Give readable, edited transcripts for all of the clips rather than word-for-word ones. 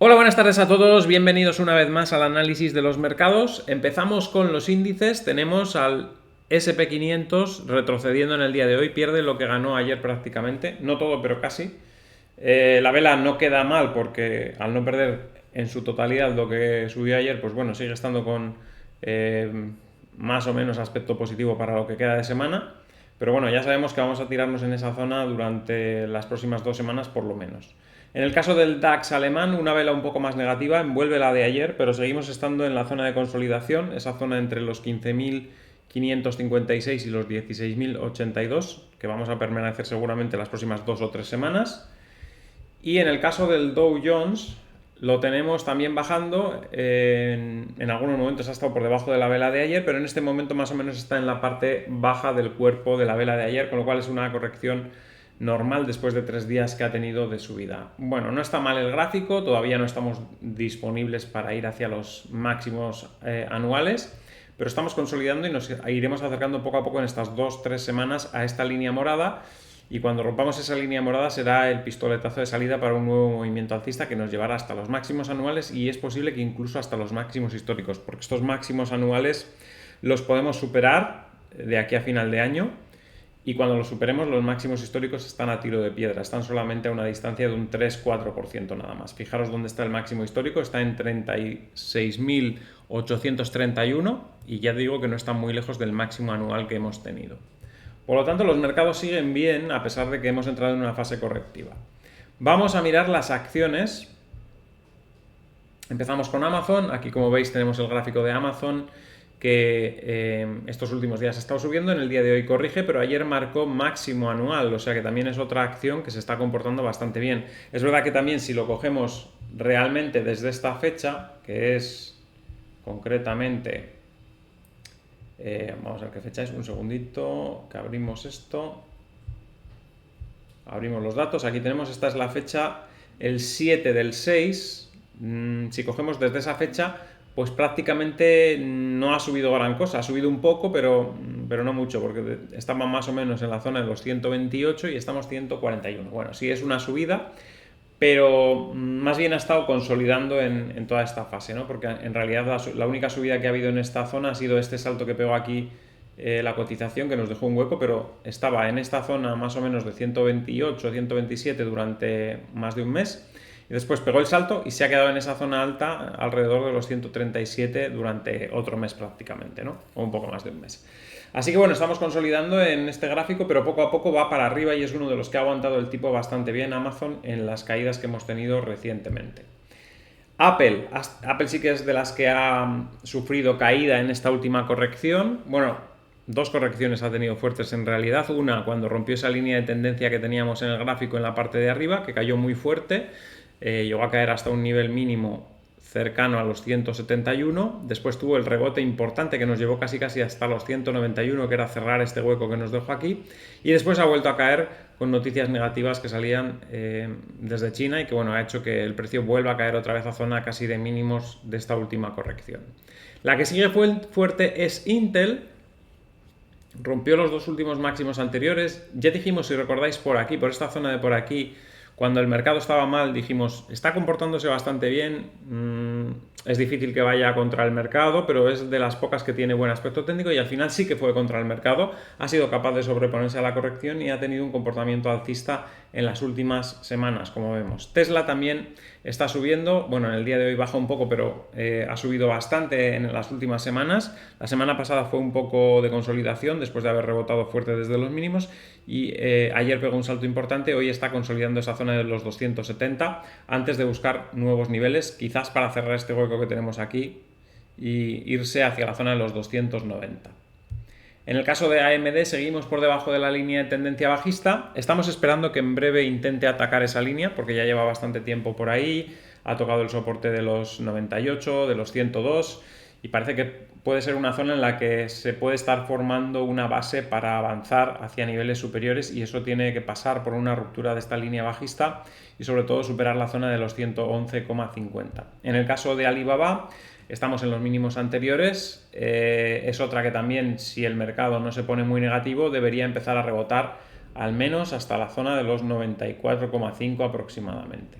Hola, buenas tardes a todos, bienvenidos una vez más al análisis de los mercados. Empezamos con los índices, tenemos al SP500 retrocediendo en el día de hoy, pierde lo que ganó ayer prácticamente, no todo pero casi. La vela no queda mal porque al no perder en su totalidad lo que subió ayer, pues bueno, sigue estando con más o menos aspecto positivo para lo que queda de semana. Pero bueno, ya sabemos que vamos a tirarnos en esa zona durante las próximas 2 semanas por lo menos. En el caso del DAX alemán, una vela un poco más negativa, envuelve la de ayer, pero seguimos estando en la zona de consolidación, esa zona entre los 15.556 y los 16.082, que vamos a permanecer seguramente las próximas 2 o 3 semanas. Y en el caso del Dow Jones, lo tenemos también bajando, en algunos momentos ha estado por debajo de la vela de ayer, pero en este momento más o menos está en la parte baja del cuerpo de la vela de ayer, con lo cual es una corrección normal después de 3 días que ha tenido de subida. Bueno, no está mal el gráfico, todavía no estamos disponibles para ir hacia los máximos anuales, pero estamos consolidando y nos iremos acercando poco a poco en estas 2 o 3 semanas a esta línea morada. Y cuando rompamos esa línea morada será el pistoletazo de salida para un nuevo movimiento alcista que nos llevará hasta los máximos anuales y es posible que incluso hasta los máximos históricos, porque estos máximos anuales los podemos superar de aquí a final de año y cuando los superemos los máximos históricos están a tiro de piedra, están solamente a una distancia de un 3-4% nada más. Fijaros dónde está el máximo histórico, está en 36.831 y ya digo que no está muy lejos del máximo anual que hemos tenido. Por lo tanto, los mercados siguen bien a pesar de que hemos entrado en una fase correctiva. Vamos a mirar las acciones. Empezamos con Amazon. Aquí, como veis, tenemos el gráfico de Amazon que estos últimos días ha estado subiendo. En el día de hoy corrige, pero ayer marcó máximo anual, o sea que también es otra acción que se está comportando bastante bien. Es verdad que también si lo cogemos realmente desde esta fecha, que es concretamente... vamos a ver qué fecha es, un segundito, que abrimos esto. Abrimos los datos, aquí tenemos, esta es la fecha, el 7 del 6. Si cogemos desde esa fecha, pues prácticamente no ha subido gran cosa, ha subido un poco, pero no mucho, porque estamos más o menos en la zona de los 128 y estamos 141. Bueno, sí es una subida, pero más bien ha estado consolidando en toda esta fase, ¿no? Porque en realidad la única subida que ha habido en esta zona ha sido este salto que pegó aquí, la cotización, que nos dejó un hueco, pero estaba en esta zona más o menos de 128, 127 durante más de un mes, y después pegó el salto y se ha quedado en esa zona alta alrededor de los 137 durante otro mes prácticamente, ¿no? O un poco más de un mes. Así que bueno, estamos consolidando en este gráfico, pero poco a poco va para arriba y es uno de los que ha aguantado el tipo bastante bien Amazon en las caídas que hemos tenido recientemente. Apple sí que es de las que ha sufrido caída en esta última corrección. Bueno, dos correcciones ha tenido fuertes en realidad. Una, cuando rompió esa línea de tendencia que teníamos en el gráfico en la parte de arriba, que cayó muy fuerte, llegó a caer hasta un nivel mínimo cercano a los 171, después tuvo el rebote importante que nos llevó casi hasta los 191, que era cerrar este hueco que nos dejó aquí, y después ha vuelto a caer con noticias negativas que salían desde China y que bueno, ha hecho que el precio vuelva a caer otra vez a zona casi de mínimos de esta última corrección. La que sigue fuerte es Intel. Rompió los dos últimos máximos anteriores. Ya dijimos, si recordáis, por aquí, por esta zona de por aquí, cuando el mercado estaba mal, dijimos, está comportándose bastante bien, es difícil que vaya contra el mercado, pero es de las pocas que tiene buen aspecto técnico y al final sí que fue contra el mercado, ha sido capaz de sobreponerse a la corrección y ha tenido un comportamiento alcista en las últimas semanas, como vemos. Tesla también está subiendo, bueno, en el día de hoy baja un poco, pero ha subido bastante en las últimas semanas. La semana pasada fue un poco de consolidación después de haber rebotado fuerte desde los mínimos y ayer pegó un salto importante, hoy está consolidando esa zona de los 270 antes de buscar nuevos niveles, quizás para cerrar este hueco que tenemos aquí y irse hacia la zona de los 290. En el caso de AMD seguimos por debajo de la línea de tendencia bajista, estamos esperando que en breve intente atacar esa línea porque ya lleva bastante tiempo por ahí, ha tocado el soporte de los 98, de los 102 y parece que puede ser una zona en la que se puede estar formando una base para avanzar hacia niveles superiores y eso tiene que pasar por una ruptura de esta línea bajista y sobre todo superar la zona de los 111,50. En el caso de Alibaba estamos en los mínimos anteriores, es otra que también, si el mercado no se pone muy negativo, debería empezar a rebotar al menos hasta la zona de los 94,5 aproximadamente.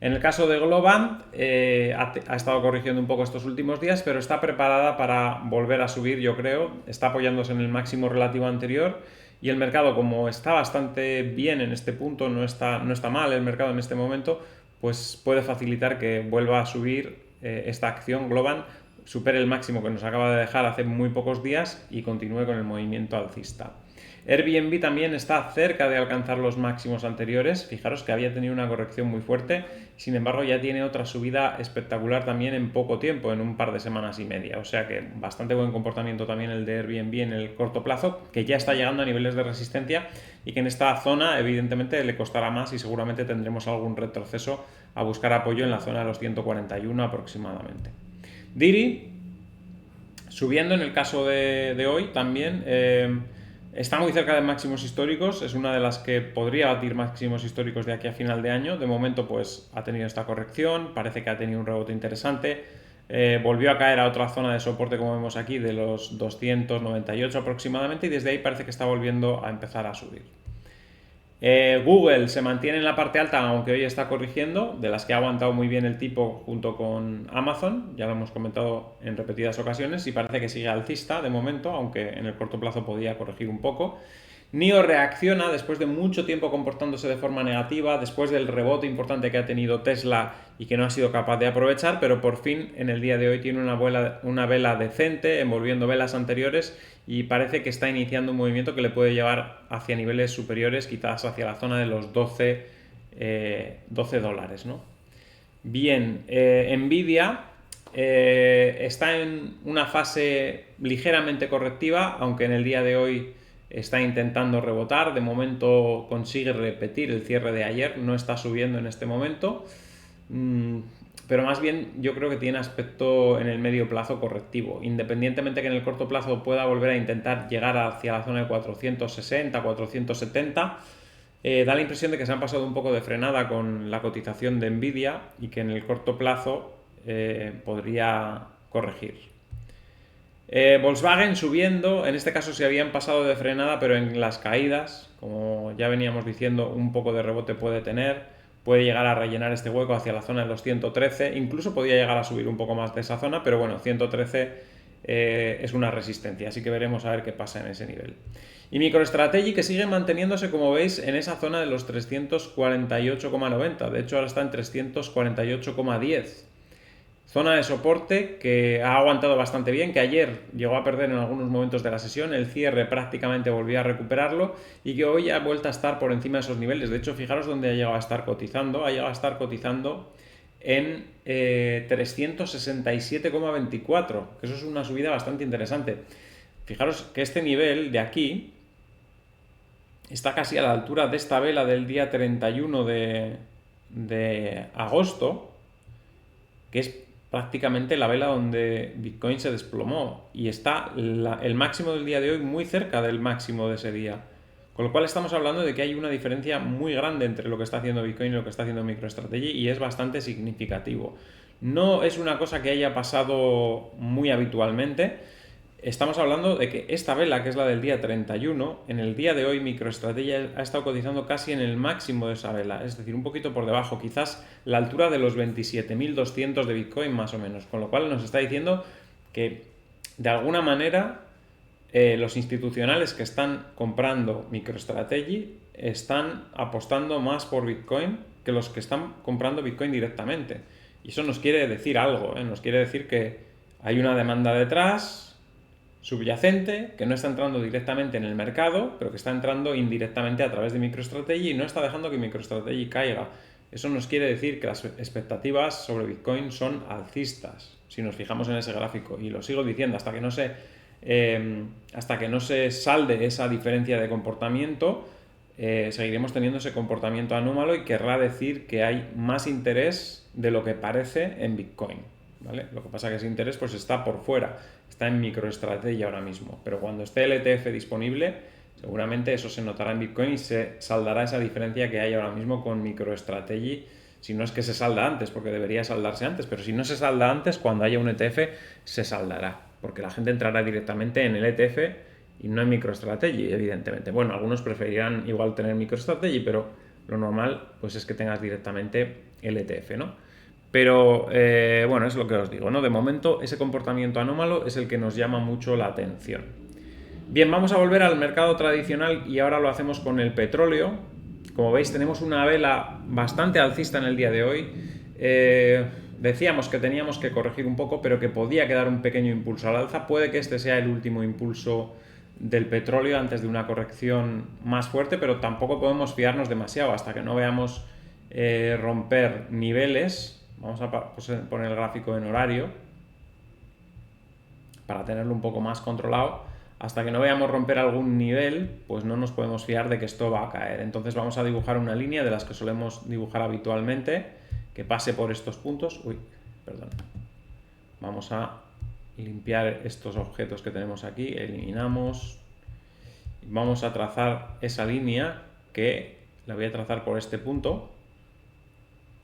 En el caso de Globant, ha estado corrigiendo un poco estos últimos días, pero está preparada para volver a subir, yo creo. Está apoyándose en el máximo relativo anterior y el mercado, como está bastante bien en este punto, no está mal el mercado en este momento, pues puede facilitar que vuelva a subir esta acción Globant, supere el máximo que nos acaba de dejar hace muy pocos días y continúe con el movimiento alcista. Airbnb también está cerca de alcanzar los máximos anteriores. Fijaros que había tenido una corrección muy fuerte, sin embargo ya tiene otra subida espectacular también en poco tiempo, en un par de semanas y media. O sea que bastante buen comportamiento también el de Airbnb en el corto plazo, que ya está llegando a niveles de resistencia y que en esta zona evidentemente le costará más y seguramente tendremos algún retroceso a buscar apoyo en la zona de los 141 aproximadamente. Didi, subiendo en el caso de hoy también. Está muy cerca de máximos históricos, es una de las que podría batir máximos históricos de aquí a final de año. De momento pues ha tenido esta corrección, parece que ha tenido un rebote interesante. Volvió a caer a otra zona de soporte, como vemos aquí, de los 298 aproximadamente, y desde ahí parece que está volviendo a empezar a subir. Google se mantiene en la parte alta, aunque hoy está corrigiendo, de las que ha aguantado muy bien el tipo junto con Amazon, ya lo hemos comentado en repetidas ocasiones, y parece que sigue alcista de momento, aunque en el corto plazo podía corregir un poco. NIO reacciona después de mucho tiempo comportándose de forma negativa, después del rebote importante que ha tenido Tesla y que no ha sido capaz de aprovechar, pero por fin en el día de hoy tiene una vela decente, envolviendo velas anteriores, y parece que está iniciando un movimiento que le puede llevar hacia niveles superiores, quizás hacia la zona de los 12 dólares, ¿no? Bien, Nvidia está en una fase ligeramente correctiva, aunque en el día de hoy está intentando rebotar. De momento consigue repetir el cierre de ayer, no está subiendo en este momento, pero más bien yo creo que tiene aspecto en el medio plazo correctivo, independientemente que en el corto plazo pueda volver a intentar llegar hacia la zona de 460, 470. Da la impresión de que se han pasado un poco de frenada con la cotización de Nvidia y que en el corto plazo podría corregir. Volkswagen subiendo, en este caso se habían pasado de frenada, pero en las caídas, como ya veníamos diciendo, un poco de rebote puede tener, puede llegar a rellenar este hueco hacia la zona de los 113, incluso podría llegar a subir un poco más de esa zona, pero bueno, 113 es una resistencia, así que veremos a ver qué pasa en ese nivel. Y MicroStrategy, que sigue manteniéndose, como veis, en esa zona de los 348,90, de hecho ahora está en 348,10. Zona de soporte que ha aguantado bastante bien, que ayer llegó a perder en algunos momentos de la sesión, el cierre prácticamente volvió a recuperarlo y que hoy ha vuelto a estar por encima de esos niveles. De hecho, fijaros dónde ha llegado a estar cotizando. Ha llegado a estar cotizando en 367,24, que eso es una subida bastante interesante. Fijaros que este nivel de aquí está casi a la altura de esta vela del día 31 de agosto, que es prácticamente la vela donde Bitcoin se desplomó, y está el máximo del día de hoy muy cerca del máximo de ese día, con lo cual estamos hablando de que hay una diferencia muy grande entre lo que está haciendo Bitcoin y lo que está haciendo MicroStrategy, y es bastante significativo. No es una cosa que haya pasado muy habitualmente. Estamos hablando de que esta vela, que es la del día 31, en el día de hoy MicroStrategy ha estado cotizando casi en el máximo de esa vela, es decir, un poquito por debajo, quizás la altura de los 27.200 de Bitcoin más o menos, con lo cual nos está diciendo que de alguna manera los institucionales que están comprando MicroStrategy están apostando más por Bitcoin que los que están comprando Bitcoin directamente. Y eso nos quiere decir algo, nos quiere decir que hay una demanda detrás subyacente que no está entrando directamente en el mercado, pero que está entrando indirectamente a través de MicroStrategy y no está dejando que MicroStrategy caiga. Eso nos quiere decir que las expectativas sobre Bitcoin son alcistas, si nos fijamos en ese gráfico, y lo sigo diciendo hasta que no se salde esa diferencia de comportamiento. Seguiremos teniendo ese comportamiento anómalo y querrá decir que hay más interés de lo que parece en Bitcoin, ¿vale? Lo que pasa es que ese interés pues está por fuera, está en MicroStrategy ahora mismo, pero cuando esté el ETF disponible seguramente eso se notará en Bitcoin y se saldará esa diferencia que hay ahora mismo con MicroStrategy, si no es que se salda antes, porque debería saldarse antes, pero si no se salda antes, cuando haya un ETF se saldará, porque la gente entrará directamente en el ETF y no en MicroStrategy, evidentemente. Bueno, algunos preferirán igual tener MicroStrategy, pero lo normal pues es que tengas directamente el ETF, ¿no? Pero bueno, es lo que os digo, ¿no? De momento ese comportamiento anómalo es el que nos llama mucho la atención. Bien, vamos a volver al mercado tradicional y ahora lo hacemos con el petróleo. Como veis, tenemos una vela bastante alcista en el día de hoy. Decíamos que teníamos que corregir un poco, pero que podía quedar un pequeño impulso al alza. Puede que este sea el último impulso del petróleo antes de una corrección más fuerte, pero tampoco podemos fiarnos demasiado hasta que no veamos romper niveles. Vamos a poner el gráfico en horario para tenerlo un poco más controlado. Hasta que no veamos romper algún nivel, pues no nos podemos fiar de que esto va a caer. Entonces vamos a dibujar una línea de las que solemos dibujar habitualmente, que pase por estos puntos. Uy, perdón. Vamos a limpiar estos objetos que tenemos aquí, eliminamos. Vamos a trazar esa línea que la voy a trazar por este punto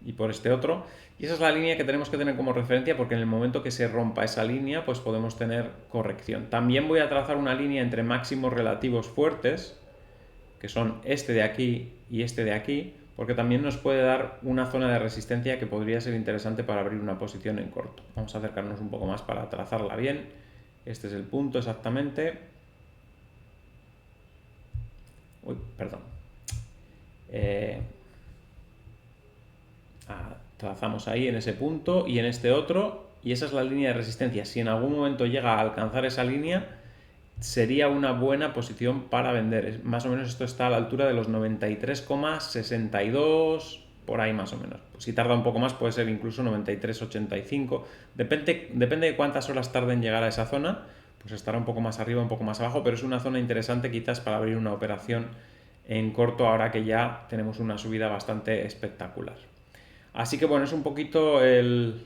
y por este otro. Y esa es la línea que tenemos que tener como referencia porque en el momento que se rompa esa línea pues podemos tener corrección. También voy a trazar una línea entre máximos relativos fuertes, que son este de aquí y este de aquí, porque también nos puede dar una zona de resistencia que podría ser interesante para abrir una posición en corto. Vamos a acercarnos un poco más para trazarla bien. Este es el punto exactamente. Uy, perdón. Trazamos ahí en ese punto y en este otro, y esa es la línea de resistencia. Si en algún momento llega a alcanzar esa línea, sería una buena posición para vender. Más o menos esto está a la altura de los 93,62, por ahí más o menos. Si tarda un poco más puede ser incluso 93,85. Depende de cuántas horas tarde en llegar a esa zona, pues estará un poco más arriba, un poco más abajo, pero es una zona interesante quizás para abrir una operación en corto ahora que ya tenemos una subida bastante espectacular. Así que bueno, es un poquito el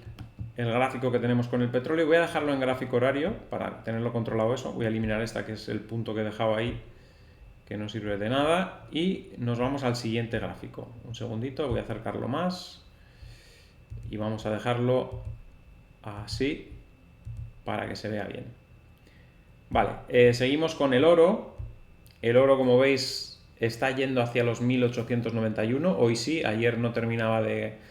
gráfico que tenemos con el petróleo. Voy a dejarlo en gráfico horario para tenerlo controlado eso. Voy a eliminar esta que es el punto que he dejado ahí, que no sirve de nada. Y nos vamos al siguiente gráfico. Un segundito, voy a acercarlo más. Y vamos a dejarlo así para que se vea bien. Vale, seguimos con el oro. El oro, como veis, está yendo hacia los 1891. Hoy sí, ayer no terminaba de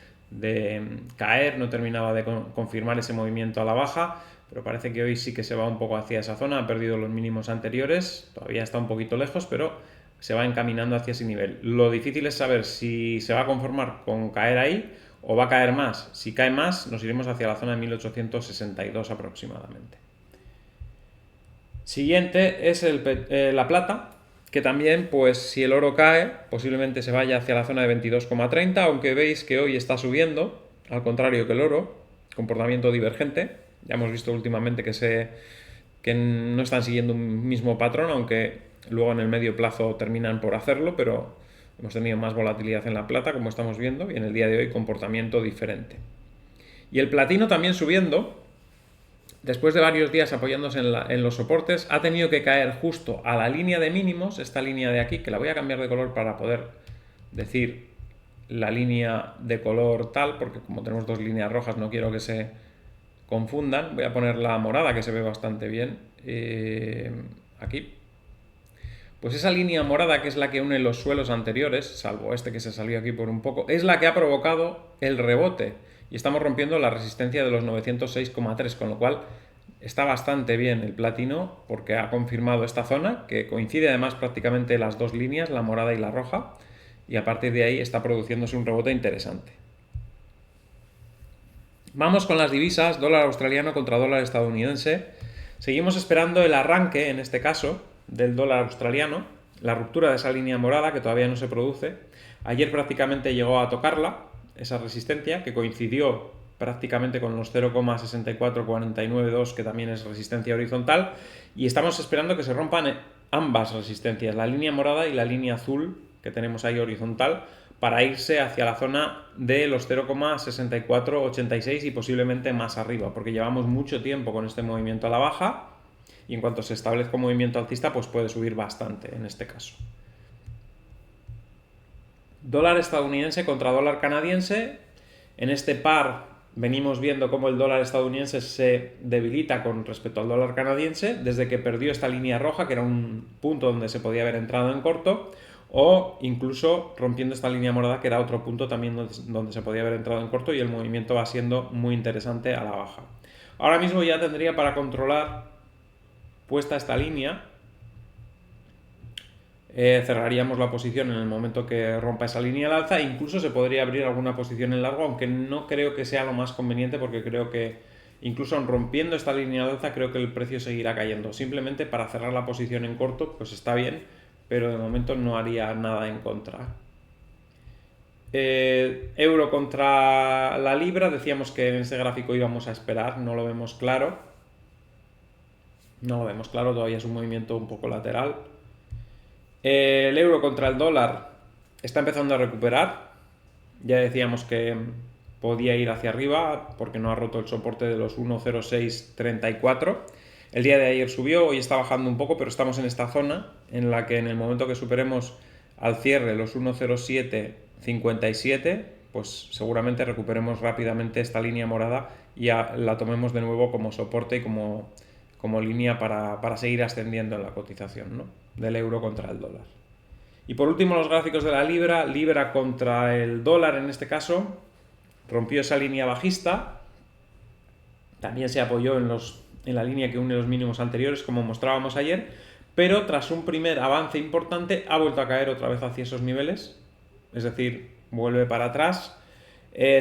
caer, no terminaba de confirmar ese movimiento a la baja, pero parece que hoy sí que se va un poco hacia esa zona, ha perdido los mínimos anteriores, todavía está un poquito lejos, pero se va encaminando hacia ese nivel. Lo difícil es saber si se va a conformar con caer ahí o va a caer más. Si cae más, nos iremos hacia la zona de 1862 aproximadamente. Siguiente es la plata, que también, pues si el oro cae, posiblemente se vaya hacia la zona de 22,30, aunque veis que hoy está subiendo, al contrario que el oro, comportamiento divergente. Ya hemos visto últimamente que no están siguiendo un mismo patrón, aunque luego en el medio plazo terminan por hacerlo, pero hemos tenido más volatilidad en la plata, como estamos viendo, y en el día de hoy comportamiento diferente. Y el platino también subiendo. Después de varios días apoyándose en los soportes, ha tenido que caer justo a la línea de mínimos, esta línea de aquí, que la voy a cambiar de color para poder decir la línea de color tal, porque como tenemos dos líneas rojas no quiero que se confundan. Voy a poner la morada, que se ve bastante bien, aquí. Pues esa línea morada, que es la que une los suelos anteriores, salvo este que se salió aquí por un poco, es la que ha provocado el rebote. Y estamos rompiendo la resistencia de los 906,3, con lo cual está bastante bien el platino porque ha confirmado esta zona, que coincide además prácticamente las dos líneas, la morada y la roja, y a partir de ahí está produciéndose un rebote interesante. Vamos con las divisas, dólar australiano contra dólar estadounidense. Seguimos esperando el arranque, en este caso, del dólar australiano, la ruptura de esa línea morada que todavía no se produce. Ayer prácticamente llegó a tocarla, esa resistencia, que coincidió prácticamente con los 0,64492, que también es resistencia horizontal, y estamos esperando que se rompan ambas resistencias, la línea morada y la línea azul que tenemos ahí horizontal, para irse hacia la zona de los 0,6486 y posiblemente más arriba, porque llevamos mucho tiempo con este movimiento a la baja y en cuanto se establezca un movimiento alcista pues puede subir bastante en este caso. Dólar estadounidense contra dólar canadiense. En este par venimos viendo cómo el dólar estadounidense se debilita con respecto al dólar canadiense desde que perdió esta línea roja, que era un punto donde se podía haber entrado en corto. o incluso rompiendo esta línea morada, que era otro punto también donde se podía haber entrado en corto, y el movimiento va siendo muy interesante a la baja. Ahora mismo ya tendría para controlar puesta esta línea. Cerraríamos la posición en el momento que rompa esa línea al alza, e incluso se podría abrir alguna posición en largo, aunque no creo que sea lo más conveniente, porque creo que incluso rompiendo esta línea al alza creo que el precio seguirá cayendo. Simplemente para cerrar la posición en corto pues está bien, pero de momento no haría nada en contra. Euro contra la libra, decíamos que en ese gráfico íbamos a esperar, no lo vemos claro. No lo vemos claro, todavía es un movimiento un poco lateral. El euro contra el dólar está empezando a recuperar. Ya decíamos que podía ir hacia arriba porque no ha roto el soporte de los 1.0634. El día de ayer subió, hoy está bajando un poco, pero estamos en esta zona en la que en el momento que superemos al cierre los 1.0757, pues seguramente recuperemos rápidamente esta línea morada y la tomemos de nuevo como soporte y como línea para seguir ascendiendo en la cotización, ¿no?, del euro contra el dólar. Y por último, los gráficos de la libra contra el dólar en este caso, rompió esa línea bajista, también se apoyó en la línea que une los mínimos anteriores, como mostrábamos ayer, pero tras un primer avance importante ha vuelto a caer otra vez hacia esos niveles, es decir, vuelve para atrás.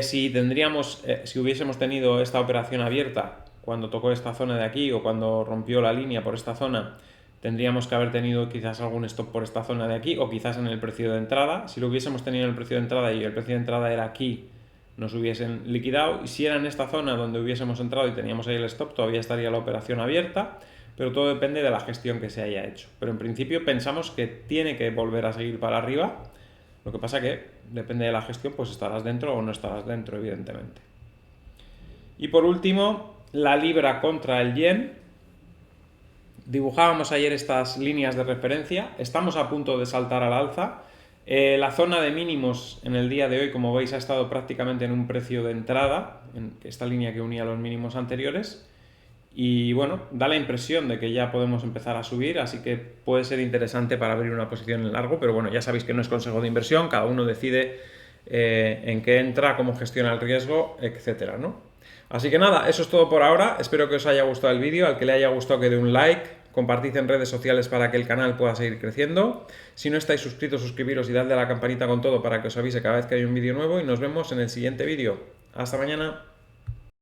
Si hubiésemos tenido esta operación abierta cuando tocó esta zona de aquí o cuando rompió la línea por esta zona, tendríamos que haber tenido quizás algún stop por esta zona de aquí o quizás en el precio de entrada. Si lo hubiésemos tenido en el precio de entrada y el precio de entrada era aquí, nos hubiesen liquidado, y si era en esta zona donde hubiésemos entrado y teníamos ahí el stop, todavía estaría la operación abierta, pero todo depende de la gestión que se haya hecho. Pero en principio pensamos que tiene que volver a seguir para arriba. Lo que pasa que depende de la gestión, pues estarás dentro o no estarás dentro, evidentemente. Y por último, la libra contra el yen. Dibujábamos ayer estas líneas de referencia, estamos a punto de saltar al alza. La zona de mínimos en el día de hoy, como veis, ha estado prácticamente en un precio de entrada, en esta línea que unía los mínimos anteriores. Y bueno, da la impresión de que ya podemos empezar a subir, así que puede ser interesante para abrir una posición en largo, pero bueno, ya sabéis que no es consejo de inversión, cada uno decide en qué entra, cómo gestiona el riesgo, etcétera, ¿no? Así que nada, eso es todo por ahora, espero que os haya gustado el vídeo, al que le haya gustado que dé un like, compartid en redes sociales para que el canal pueda seguir creciendo. Si no estáis suscritos, suscribiros y dadle a la campanita con todo para que os avise cada vez que hay un vídeo nuevo, y nos vemos en el siguiente vídeo. Hasta mañana.